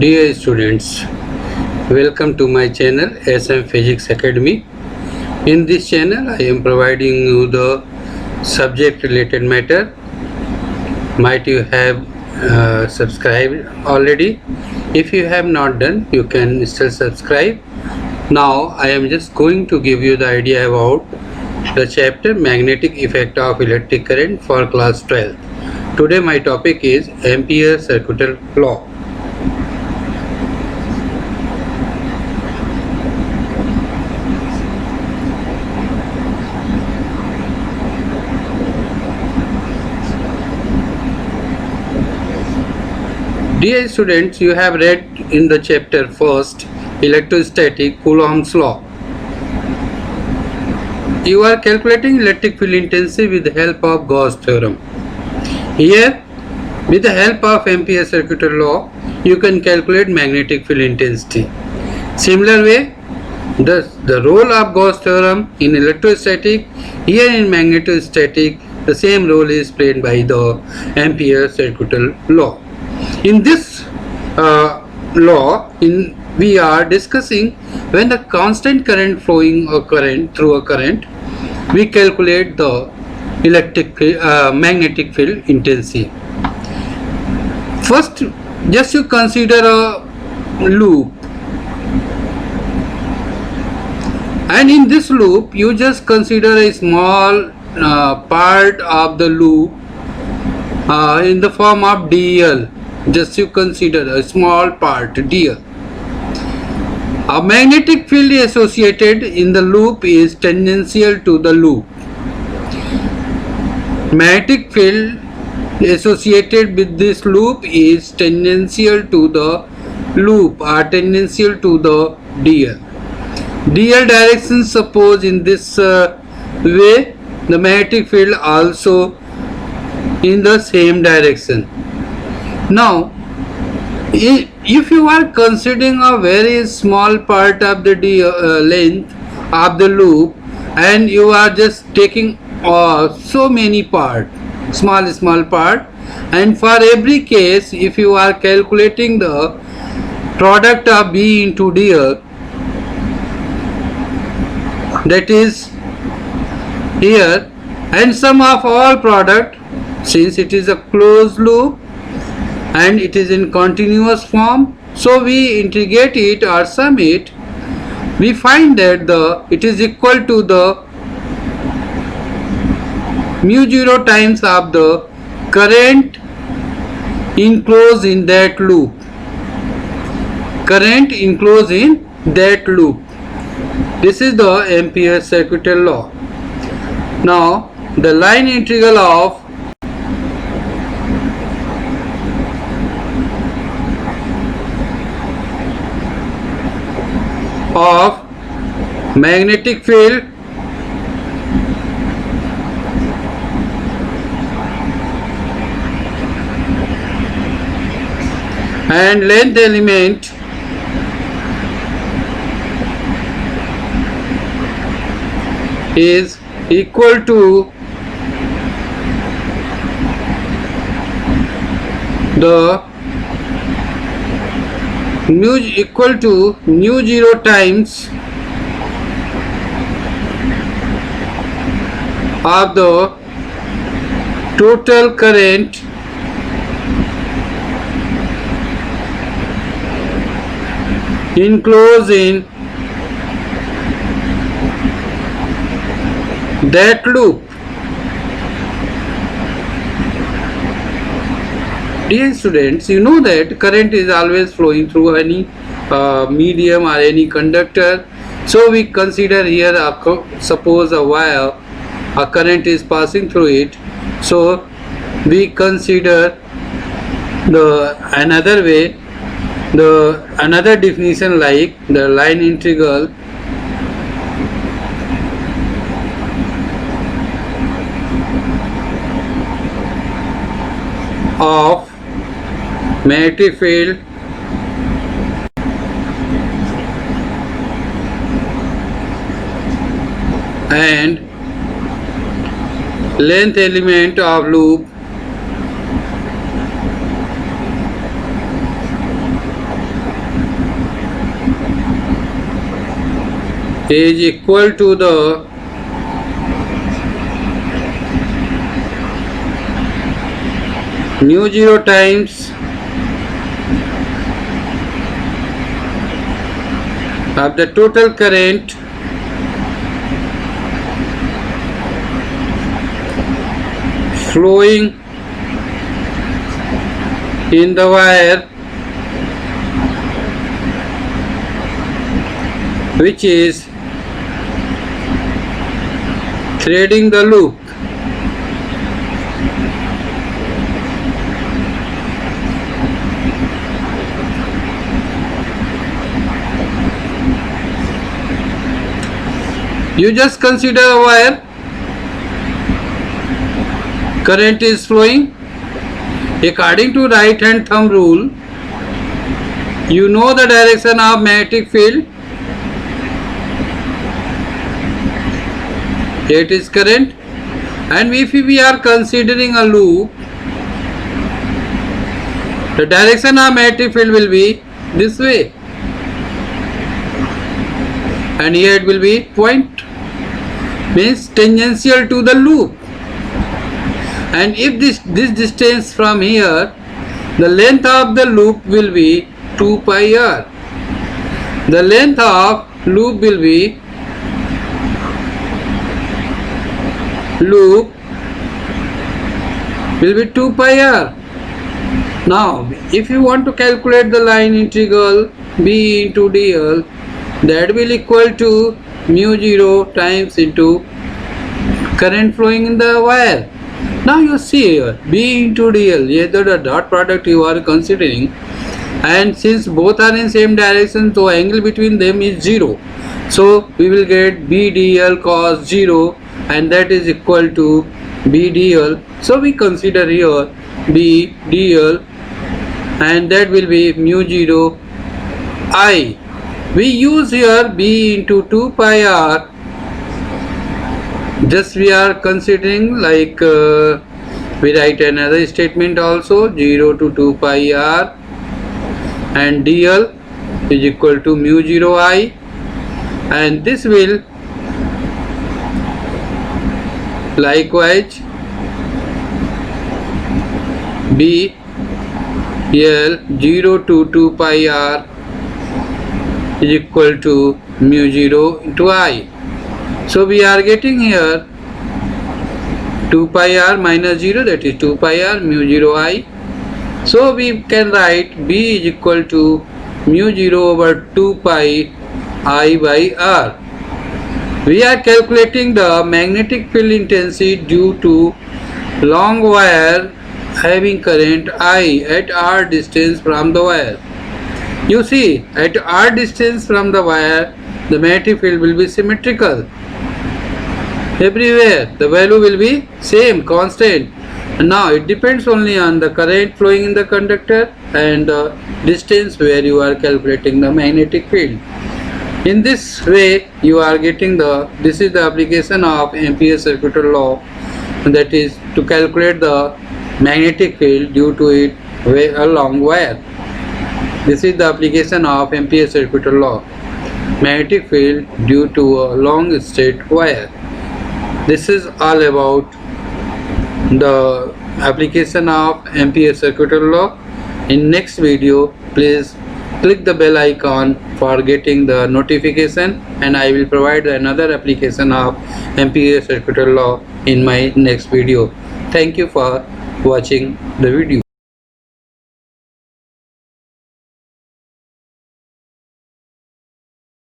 Dear students, welcome to my channel SM Physics Academy. In this channel, I am providing you the subject related matter. Might you have subscribed already? If you have not done, you can still subscribe. Now, I am just going to give you the idea about the chapter Magnetic Effect of Electric Current for class 12. Today, my topic is Ampere Circuital Law. Dear students, you have read in the chapter first electrostatic Coulomb's law. You are calculating electric field intensity with the help of Gauss theorem. Here, with the help of Ampere circuital law, you can calculate magnetic field intensity. Similar way, the role of Gauss theorem in electrostatic, here in magnetostatic, the same role is played by the Ampere circuital law. In this law, we are discussing when the constant current flowing through a current, we calculate the magnetic field intensity. First, just you consider a loop, and in this loop, you just consider a small part of the loop in the form of dl. Just you consider a small part dl. A magnetic field associated in the loop is tangential to the loop. Magnetic field associated with this loop is tangential to the loop or tangential to the dl. Dl direction, suppose in this way, the magnetic field also in the same direction. Now, if you are considering a very small part of the length of the loop and you are just taking so many small part, and for every case, if you are calculating the product of B into dl, that is here, and sum of all product, since it is a closed loop and it is in continuous form, so we integrate it or sum it, we find that it is equal to the mu 0 times of the current enclosed in that loop. Current enclosed in that loop. This is the Ampere circuital law. Now, the line integral of magnetic field and length element is equal to the mu 0 times of the total current enclosed in that loop. Dear students, you know that current is always flowing through any medium or any conductor. So we consider here suppose a wire, a current is passing through it. So we consider another way, another definition, like the line integral of magnetic field and length element of loop is equal to the mu 0 times of the total current flowing in the wire, which is threading the loop. You just consider a wire, current is flowing. According to right hand thumb rule, you know the direction of magnetic field. It is current, and if we are considering a loop, the direction of magnetic field will be this way, and here it will be point, means tangential to the loop. And if this distance from here, the length of the loop will be 2 pi r. The length of loop will be 2 pi r. Now if you want to calculate the line integral b into dl, that will equal to mu 0 times into current flowing in the wire. Now you see here b into dl, either the dot product you are considering, and since both are in same direction, so angle between them is 0. So we will get b dl cos 0, and that is equal to b dl. So we consider here b dl, and that will be mu 0 I. We use here b into 2 pi r. Just we are considering like we write another statement also, 0 to 2 pi r, and dl is equal to mu 0 I, and this will likewise be L 0 to 2 pi r is equal to mu 0 into I. So we are getting here 2 pi r minus 0, that is 2 pi r mu 0 I. So we can write b is equal to mu 0 over 2 pi I by r. We are calculating the magnetic field intensity due to long wire having current I at r distance from the wire. You see, at r distance from the wire, the magnetic field will be symmetrical. Everywhere the value will be same, constant. Now it depends only on the current flowing in the conductor and the distance where you are calculating the magnetic field. In this way you are getting this is the application of Ampere's circuitous law, that is to calculate the magnetic field due to it a long wire. This is the application of Ampere's circuitous law, magnetic field due to a long straight wire. This is all about the application of Ampere's circuitous law. In next video, please click the bell icon for getting the notification, and I will provide another application of Ampere's circuitous law in my next video. Thank you for watching the video.